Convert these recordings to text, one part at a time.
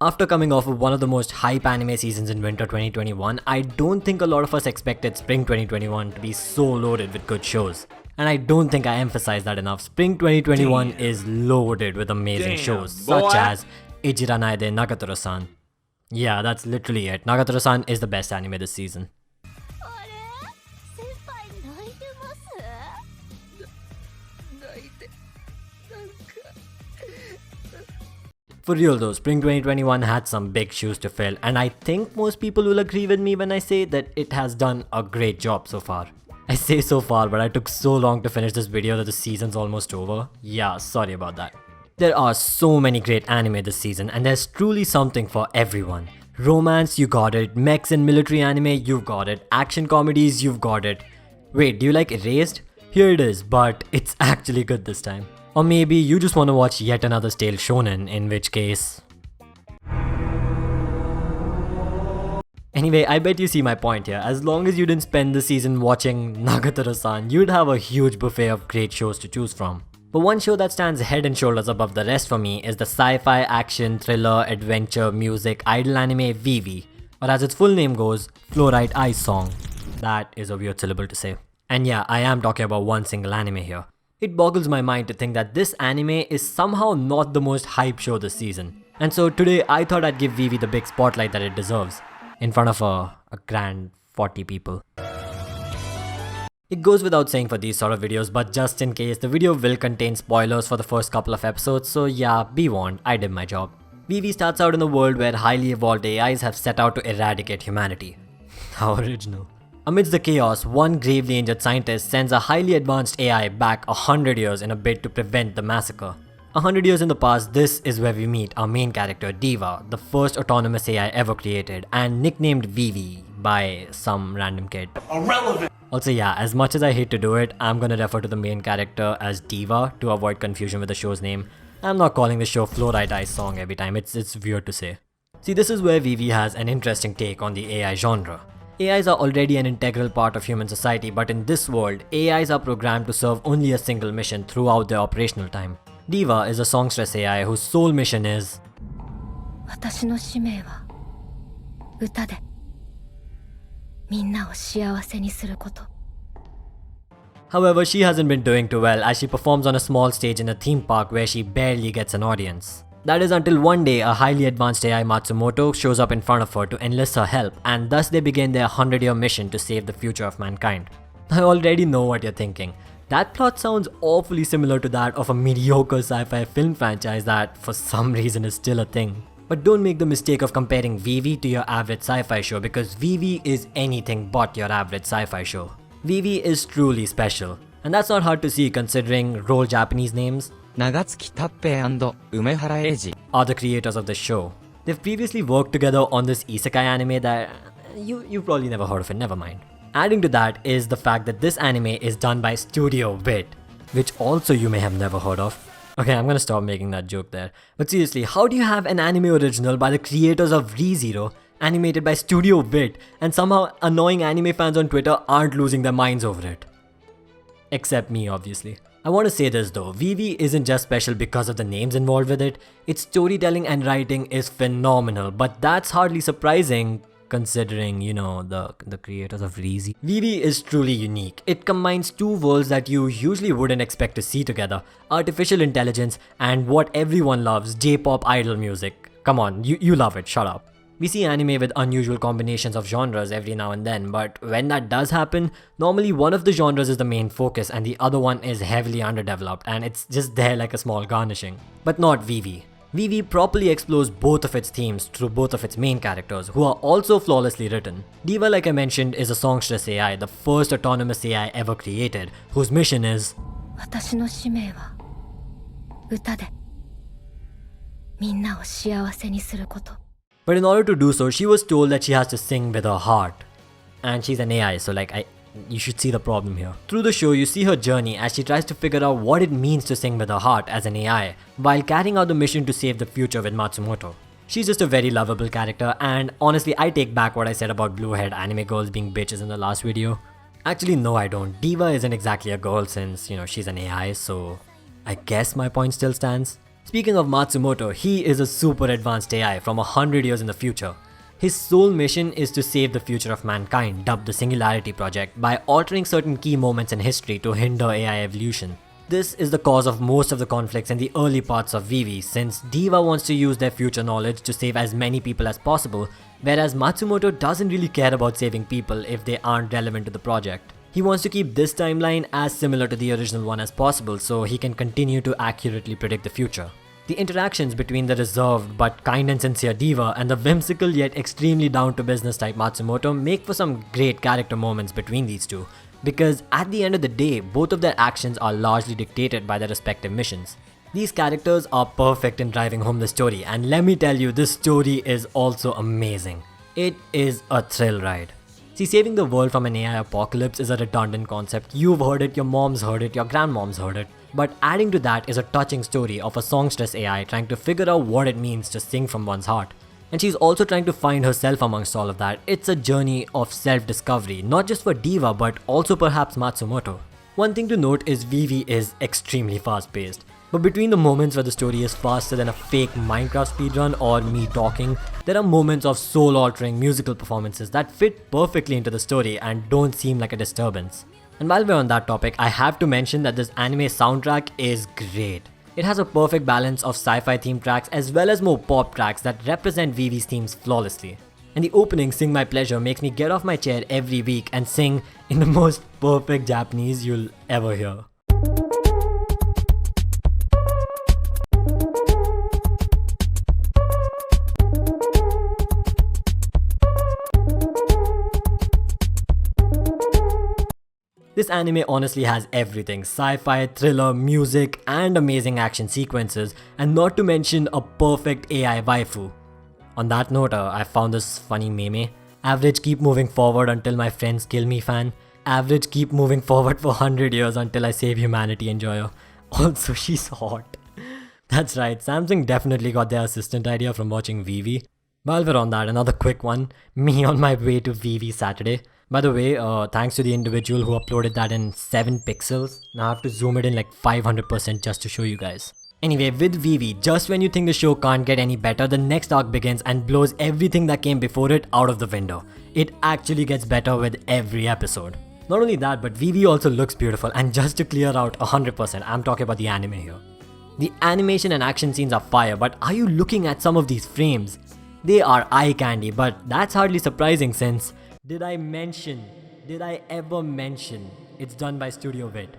After coming off of one of the most hype anime seasons in winter 2021, I don't think a lot of us expected spring 2021 to be so loaded with good shows. And I don't think I emphasize that enough. Spring 2021 is loaded with amazing shows, such as Ijiranaide Nagatoro-san. Yeah, that's literally it. Nagatoro-san is the best anime this season. For real though, spring 2021 had some big shoes to fill, and I think most people will agree with me when I say that it has done a great job so far. I say so far, but I took so long to finish this video that the season's almost over. Yeah, sorry about that. There are so many great anime this season, and there's truly something for everyone. Romance, you got it. Mechs and military anime, you've got it. Action comedies, you've got it. Wait, do you like Erased? Here it is, but it's actually good this time. Or maybe you just want to watch yet another stale shonen, in which case... Anyway, I bet you see my point here. As long as you didn't spend the season watching Nagatoro-san, you'd have a huge buffet of great shows to choose from. But one show that stands head and shoulders above the rest for me is the sci-fi, action, thriller, adventure, music, idol anime Vivy. Or as its full name goes, Fluorite Ice Song. That is a weird syllable to say. And yeah, I am talking about one single anime here. It boggles my mind to think that this anime is somehow not the most hype show this season. And so today I thought I'd give Vivy the big spotlight that it deserves, in front of a grand 40 people. It goes without saying for these sort of videos, but just in case, the video will contain spoilers for the first couple of episodes, so yeah, be warned, I did my job. Vivy starts out in a world where highly evolved AIs have set out to eradicate humanity. How original. Amidst the chaos, one gravely injured scientist sends a highly advanced AI back 100 years in a bid to prevent the massacre. 100 years in the past, this is where we meet our main character Diva, the first autonomous AI ever created and nicknamed Vivy by some random kid. Irrelevant! Also yeah, as much as I hate to do it, I'm gonna refer to the main character as Diva to avoid confusion with the show's name. I'm not calling the show Fluorite Ice Song every time, it's weird to say. See, this is where Vivy has an interesting take on the AI genre. AIs are already an integral part of human society, but in this world, AIs are programmed to serve only a single mission throughout their operational time. Diva is a songstress AI whose sole mission is However, she hasn't been doing too well as she performs on a small stage in a theme park where she barely gets an audience. That is until one day a highly advanced AI Matsumoto shows up in front of her to enlist her help, and thus they begin their 100-year mission to save the future of mankind. I already know what you're thinking. That plot sounds awfully similar to that of a mediocre sci-fi film franchise that for some reason is still a thing. But don't make the mistake of comparing Vivy to your average sci-fi show, because Vivy is anything but your average sci-fi show. Vivy is truly special, and that's not hard to see considering role Japanese names. Nagatsuki Tappei and Umehara Eiji are the creators of the show. They've previously worked together on this isekai anime that you've probably never heard of it, never mind. Adding to that is the fact that this anime is done by Studio WIT, which also you may have never heard of. Okay, I'm gonna stop making that joke there. But seriously, how do you have an anime original by the creators of ReZero, animated by Studio WIT, and somehow annoying anime fans on Twitter aren't losing their minds over it? Except me, obviously. I want to say this though, Vivy isn't just special because of the names involved with it. Its storytelling and writing is phenomenal, but that's hardly surprising considering, you know, the creators of ReZero. Vivy is truly unique. It combines two worlds that you usually wouldn't expect to see together: artificial intelligence and what everyone loves, J-pop idol music. Come on, you love it, shut up. We see anime with unusual combinations of genres every now and then, but when that does happen, normally one of the genres is the main focus and the other one is heavily underdeveloped and it's just there like a small garnishing. But not Vivy. Vivy properly explores both of its themes through both of its main characters, who are also flawlessly written. Diva, like I mentioned, is a songstress AI, the first autonomous AI ever created, whose mission is But in order to do so, she was told that she has to sing with her heart. And she's an AI, so you should see the problem here. Through the show, you see her journey as she tries to figure out what it means to sing with her heart as an AI, while carrying out the mission to save the future with Matsumoto. She's just a very lovable character, and honestly, I take back what I said about blue-haired anime girls being bitches in the last video. Actually, no I don't. Diva isn't exactly a girl since, you know, she's an AI, so I guess my point still stands. Speaking of Matsumoto, he is a super advanced AI from 100 years in the future. His sole mission is to save the future of mankind, dubbed the Singularity Project, by altering certain key moments in history to hinder AI evolution. This is the cause of most of the conflicts in the early parts of Vivy, since Diva wants to use their future knowledge to save as many people as possible, whereas Matsumoto doesn't really care about saving people if they aren't relevant to the project. He wants to keep this timeline as similar to the original one as possible so he can continue to accurately predict the future. The interactions between the reserved but kind and sincere Diva and the whimsical yet extremely down-to-business type Matsumoto make for some great character moments between these two, because at the end of the day, both of their actions are largely dictated by their respective missions. These characters are perfect in driving home the story, and let me tell you, this story is also amazing. It is a thrill ride. See, saving the world from an AI apocalypse is a redundant concept. You've heard it, your mom's heard it, your grandmom's heard it. But adding to that is a touching story of a songstress AI trying to figure out what it means to sing from one's heart. And she's also trying to find herself amongst all of that. It's a journey of self-discovery, not just for Diva but also perhaps Matsumoto. One thing to note is Vivy is extremely fast-paced. But between the moments where the story is faster than a fake Minecraft speedrun or me talking, there are moments of soul-altering musical performances that fit perfectly into the story and don't seem like a disturbance. And while we're on that topic, I have to mention that this anime soundtrack is great. It has a perfect balance of sci-fi themed tracks as well as more pop tracks that represent Vivy's themes flawlessly. And the opening Sing My Pleasure makes me get off my chair every week and sing in the most perfect Japanese you'll ever hear. This anime honestly has everything: sci-fi, thriller, music, and amazing action sequences, and not to mention a perfect AI waifu. On that note, I found this funny meme. Average keep moving forward until my friends kill me fan. Average keep moving forward for 100 years until I save humanity enjoyer. Also, she's hot. That's right, Samsung definitely got their assistant idea from watching Vivy. While we're on that, another quick one. Me on my way to Vivy Saturday. By the way, thanks to the individual who uploaded that in 7 pixels. Now I have to zoom it in like 500% just to show you guys. Anyway, with Vivy, just when you think the show can't get any better, the next arc begins and blows everything that came before it out of the window. It actually gets better with every episode. Not only that, but Vivy also looks beautiful, and just to clear out 100%, I'm talking about the anime here. The animation and action scenes are fire, but are you looking at some of these frames? They are eye candy, but that's hardly surprising since... Did I ever mention it's done by Studio WIT?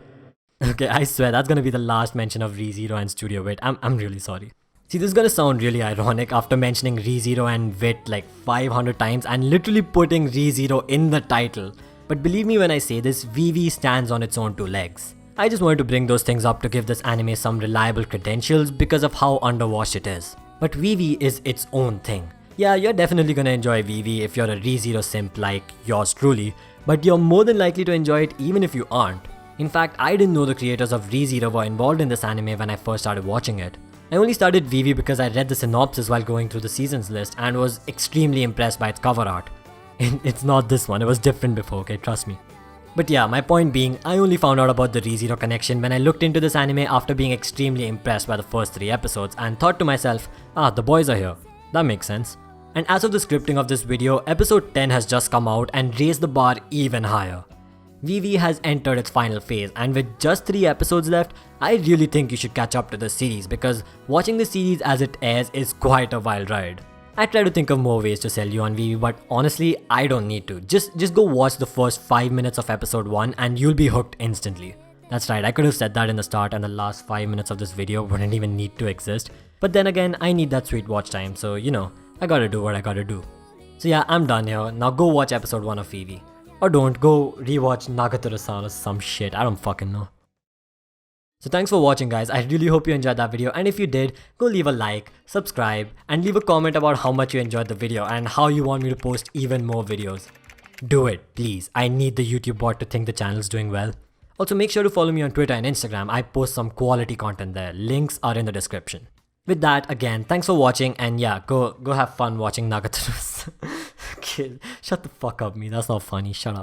Okay, I swear that's gonna be the last mention of ReZero and Studio WIT. I'm really sorry. See, this is gonna sound really ironic after mentioning ReZero and WIT like 500 times and literally putting ReZero in the title. But believe me when I say this, Vivy stands on its own 2 legs. I just wanted to bring those things up to give this anime some reliable credentials because of how underwashed it is. But Vivy is its own thing. Yeah, you're definitely gonna enjoy Vivy if you're a ReZero simp like yours truly, but you're more than likely to enjoy it even if you aren't. In fact, I didn't know the creators of ReZero were involved in this anime when I first started watching it. I only started Vivy because I read the synopsis while going through the seasons list and was extremely impressed by its cover art. It's not this one, it was different before, okay, trust me. But yeah, my point being, I only found out about the ReZero connection when I looked into this anime after being extremely impressed by the first 3 episodes and thought to myself, the boys are here. That makes sense. And as of the scripting of this video, episode 10 has just come out and raised the bar even higher. Vivy has entered its final phase, and with just 3 episodes left, I really think you should catch up to the series because watching the series as it airs is quite a wild ride. I try to think of more ways to sell you on Vivy, but honestly, I don't need to. Just go watch the first 5 minutes of episode 1 and you'll be hooked instantly. That's right, I could have said that in the start and the last 5 minutes of this video wouldn't even need to exist. But then again, I need that sweet watch time, so you know, I gotta do what I gotta do. So yeah, I'm done here. Now go watch episode 1 of Vivy. Or don't, go rewatch Nagatsuki or some shit, I don't fucking know. So thanks for watching guys, I really hope you enjoyed that video, and if you did, go leave a like, subscribe, and leave a comment about how much you enjoyed the video and how you want me to post even more videos. Do it, please. I need the YouTube bot to think the channel's doing well. Also make sure to follow me on Twitter and Instagram, I post some quality content there, links are in the description. With that, again, thanks for watching, and yeah, go have fun watching Nagatsuki. Okay, shut the fuck up me, that's not funny, shut up.